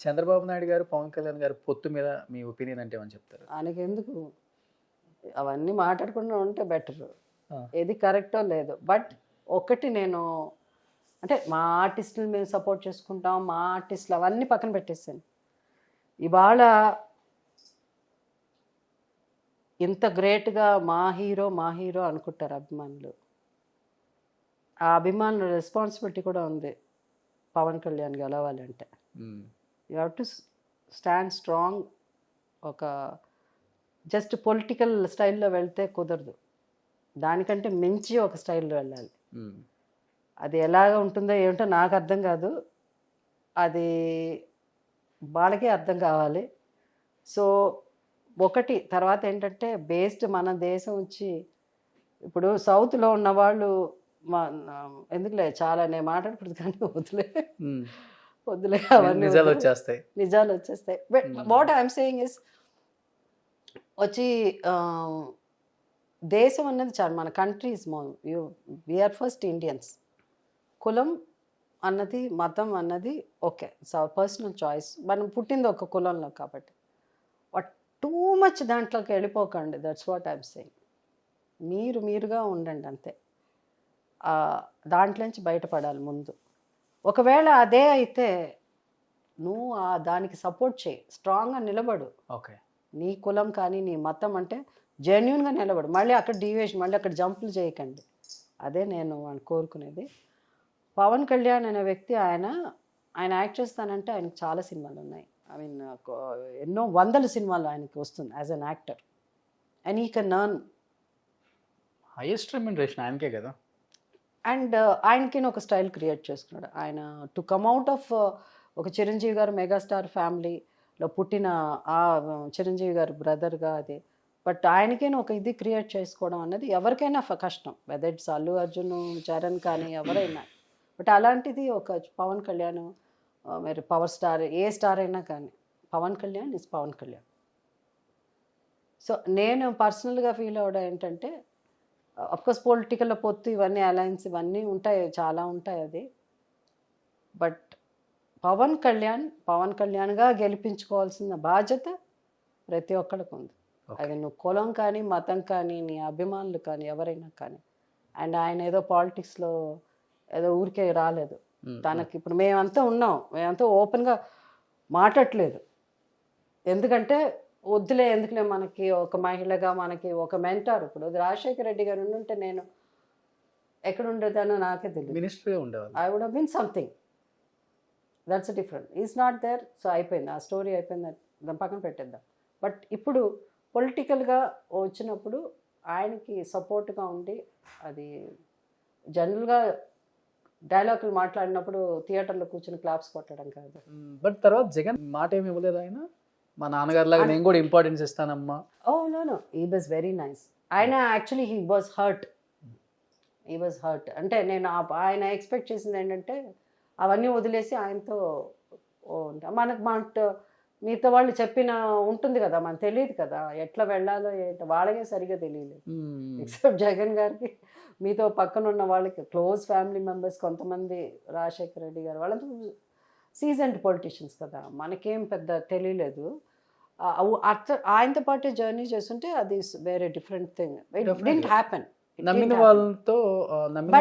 చంద్రబాబు నాయుడు గారు, పవన్ కళ్యాణ్ గారు పొత్తు మీద మీ ఒపీనియన్ అంటే ఏమని చెప్తారు? ఆయనకెందుకు అవన్నీ మాట్లాడకుండా ఉంటే బెటర్. ఆ. ఏది కరెక్టో లేదో. బట్ ఒకటి నేను అంటే మా ఆర్టిస్టులు మేము సపోర్ట్ చేసుకుంటాం, మా ఆర్టిస్టులు అవన్నీ పక్కన పెట్టేసాను. ఇవాళ ఇంత గ్రేట్గా మా హీరో అనుకుంటారు అభిమానులు. ఆ అభిమానుల రెస్పాన్సిబిలిటీ కూడా ఉంది పవన్ కళ్యాణ్ గెలవాలంటే. You have to stand strong. ఒక జస్ట్ పొలిటికల్ స్టైల్లో వెళ్తే కుదరదు, దానికంటే మించి ఒక స్టైల్లో వెళ్ళాలి. అది ఎలాగ ఉంటుందో ఏమిటో నాకు అర్థం కాదు, అది వాళ్ళకే అర్థం కావాలి. సో ఒకటి తర్వాత ఏంటంటే బేస్డ్ మన దేశం వచ్చి ఇప్పుడు సౌత్లో ఉన్న వాళ్ళు ఎందుకులే చాలా నేను మాట్లాడకూడదు కానీ వదిలే అవన్నీ నిజాలు వచ్చేస్తాయి. వాట్ ఐఎమ్ సేయింగ్ ఇస్ వచ్చి దేశం అన్నది చాలా మన country is we are first Indians. కులం అన్నది మతం అన్నది ఓకే పర్సనల్ చాయిస్, మనం పుట్టింది ఒక కులంలో కాబట్టి టూ మచ్ దాంట్లోకి వెళ్ళిపోకండి. That's what I'm saying. మీరుగా ఉండండి అంతే. దాంట్లోంచి బయటపడాలి ముందు. ఒకవేళ అదే అయితే నువ్వు దానికి సపోర్ట్ చేయి, స్ట్రాంగ్గా నిలబడు. ఓకే, నీ కులం కానీ నీ మతం అంటే జెన్యున్గా నిలబడు. మళ్ళీ అక్కడ డీవియేషన్, మళ్ళీ అక్కడ జంపులు చేయకండి. అదే నేను కోరుకునేది. పవన్ కళ్యాణ్ అనే వ్యక్తి ఆయన యాక్ట్ చేస్తానంటే ఆయనకు చాలా సినిమాలు ఉన్నాయి. ఐ మీన్ ఎన్నో వందల సినిమాలు ఆయనకి వస్తుంది యాజ్ అన్ యాక్టర్. అండ్ ఈ కెన్ ఎర్న్. హైయెస్ట్ రెమ్యునరేషన్ ఆయనకే కదా. అండ్ ఆయనకి ఒక స్టైల్ క్రియేట్ చేసుకున్నాడు ఆయన టు కమ్ అవుట్ ఆఫ్ ఒక చిరంజీవి గారు మెగాస్టార్ ఫ్యామిలీలో పుట్టిన ఆ చిరంజీవి గారు బ్రదర్గా అది. బట్ ఆయనకైనా ఒక ఇది క్రియేట్ చేసుకోవడం అన్నది ఎవరికైనా కష్టం, వెదర్ ఇట్స్ అల్లు అర్జున్, చరణ్ కానీ ఎవరైనా. బట్ అలాంటిది ఒక పవన్ కళ్యాణ్, మరి పవర్ స్టార్, ఏ స్టార్ అయినా కానీ పవన్ కళ్యాణ్ ఇస్ పవన్ కళ్యాణ్. సో నేను పర్సనల్గా ఫీల్ అవ్వడం ఏంటంటే అఫ్కోర్స్ పొలిటికల్లో పొత్తు ఇవన్నీ అలయన్స్ ఇవన్నీ ఉంటాయి, చాలా ఉంటాయి అది. బట్ పవన్ కళ్యాణ్గా గెలిపించుకోవాల్సిన బాధ్యత ప్రతి ఒక్కరికి ఉంది. అది నువ్వు కులం కానీ మతం కానీ నీ అభిమానులు కానీ ఎవరైనా కానీ. అండ్ ఆయన ఏదో పాలిటిక్స్లో ఏదో ఊరికే రాలేదు. తనకి ఇప్పుడు మేమంతా ఉన్నాం, మేమంతా ఓపెన్గా మాట్లాడలేదు. ఎందుకంటే వద్దులే, ఎందుకులే, మనకి ఒక మహిళగా మనకి ఒక మెంటార్. ఇప్పుడు రాజశేఖర రెడ్డి గారు ఉండుంటే నేను ఎక్కడ ఉండేదానో నాకే తెలియదు, మినిస్టర్గా ఉండేవాళ్ళు. I would have been something. That's different. Is not there. So అయిపోయింది, ఆ స్టోరీ అయిపోయింది, దాని పక్కన పెట్టేద్దాం. బట్ ఇప్పుడు పొలిటికల్గా వచ్చినప్పుడు ఆయనకి సపోర్ట్గా ఉండి, అది జనరల్గా డైలాగులు మాట్లాడినప్పుడు థియేటర్లో కూర్చొని క్లాప్స్ కొట్టడం కాదు. బట్ తర్వాత జగన్ మాట ఏమి ఇవ్వలేదు ఆయన, మా నాన్నగారు లాగా నేను కూడా ఇంపార్టెన్స్ ఇస్తానమ్మా. Oh no, he was very nice. ఆయన యాక్చువల్లీ హీ వాజ్ హర్ట్. అంటే నేను ఆయన ఎక్స్పెక్ట్ చేసింది ఏంటంటే అవన్నీ వదిలేసి ఆయనతో మనకు మిగతా వాళ్ళు చెప్పిన ఉంటుంది కదా, మనకు తెలియదు కదా ఎట్లా వెళ్ళాలో ఏంటో, వాళ్ళకే సరిగా తెలియలేదు. ఎక్సెప్ట్ జగన్ గారికి, మీతో పక్కన ఉన్న వాళ్ళకి క్లోజ్ ఫ్యామిలీ మెంబర్స్ కొంతమంది, రాజశేఖర రెడ్డి గారు వాళ్ళంతా సీజన్డ్ పొలిటీషియన్స్ కదా, మనకేం పెద్ద తెలియలేదు. ఆయనతో పాటు జర్నీ చేస్తుంటే అది వేరే different thing. It didn't happen. నమ్మిన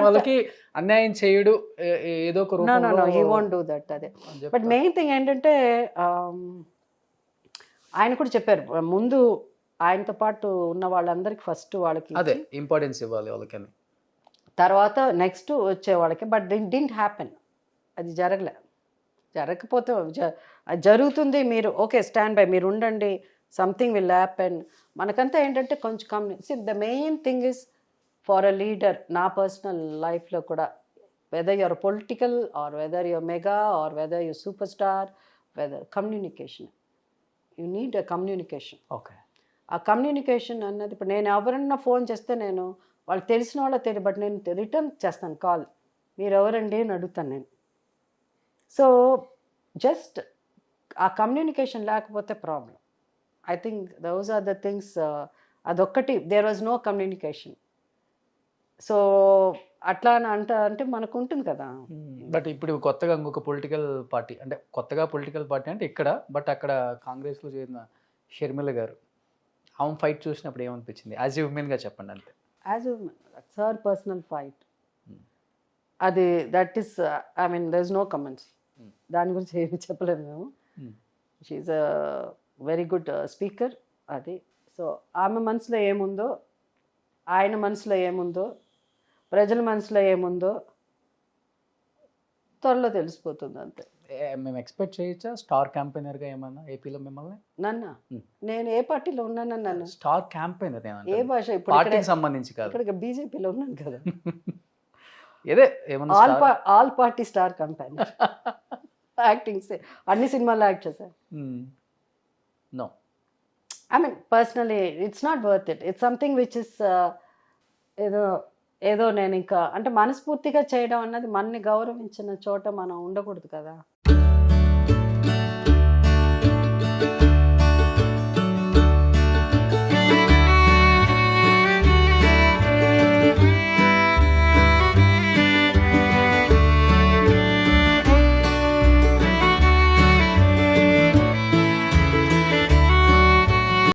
వాళ్ళకి అన్యాయం చేయడు ఏదో ఒక రూపంలో. He won't do that. అదే. బట్ మెయిన్ థింగ్ ఏంటంటే ఆయన కూడా చెప్పారు ముందు ఆయనతో పాటు ఉన్న వాళ్ళందరికీ ఫస్ట్ వాళ్ళకి అదే ఇంపార్టెన్స్ ఇవ్వాలి వాళ్ళకని, తర్వాత నెక్స్ట్ వచ్చే వాళ్ళకి. But didn't happen. అది జరగకపోతే అది జరుగుతుంది, మీరు ఓకే స్టాండ్ బై, మీరు ఉండండి, సంథింగ్ విల్ హ్యాపెన్. మనకంతా ఏంటంటే కొంచెం the main thing is for a leader. నా పర్సనల్ లైఫ్లో కూడా whether your political or whether your mega or whether your superstar, whether communication, you need a communication. Okay, ఆ communication అన్నది ఇప్పుడు నేను ఎవరన్నా ఫోన్ చేస్తే నేను వాళ్ళకి తెలిసిన వాళ్ళ తెలియదు, బట్ నేను రిటర్న్ చేస్తాను కాల్, మీరు ఎవరండి అని అడుగుతాను నేను. సో జస్ట్ ఆ కమ్యూనికేషన్ లేకపోతే problem. I think those are the things. అదొక్కటి, there was no communication. So అట్లా అని అంటే మనకు ఉంటుంది కదా. బట్ ఇప్పుడు కొత్తగా ఇంకొక పొలిటికల్ పార్టీ, అంటే కొత్తగా పొలిటికల్ పార్టీ అంటే ఇక్కడ, బట్ అక్కడ కాంగ్రెస్లో చేరిన షర్మిల గారు, ఆమె ఫైట్ చూసినప్పుడు ఏమనిపించింది? యాజ్ ఏ ఉమెన్గా చెప్పండి అంతే. As it's her personal fight. అది that is I mean there is no comments. దాని గురించి ఏమి చెప్పలేము మేము. She's a very good speaker. అది సో ఆమె మనసులో ఏముందో, ఆయన మనసులో ఏముందో, ప్రజల మనసులో ఏముందో త్వరలో తెలిసిపోతుంది అంతే. మేము ఎక్స్పెక్ట్ చేయొచ్చా స్టార్ క్యాంపెయినర్గా ఏమన్నా ఏపీలో మిమ్మల్ని? నన్ను నేను ఏ పార్టీలో ఉన్నానని నన్ను స్టార్ క్యాంపెయినర్ ఏ భాష ఇప్పుడు పార్టీకి సంబంధించి కాదు, ఇక్కడ బీజేపీలో ఉన్నాను కదా. ఏదే ఏమన్నా all party star company acting అన్ని సినిమాల్లో యాక్ట్ చేశాను. No, I mean personally it's not worth it. It's something which is ఏదో నేను ఇంకా అంటే మనస్ఫూర్తిగా చేయడం అన్నది మనని గౌరవించిన చోట మనం ఉండకూడదు కదా.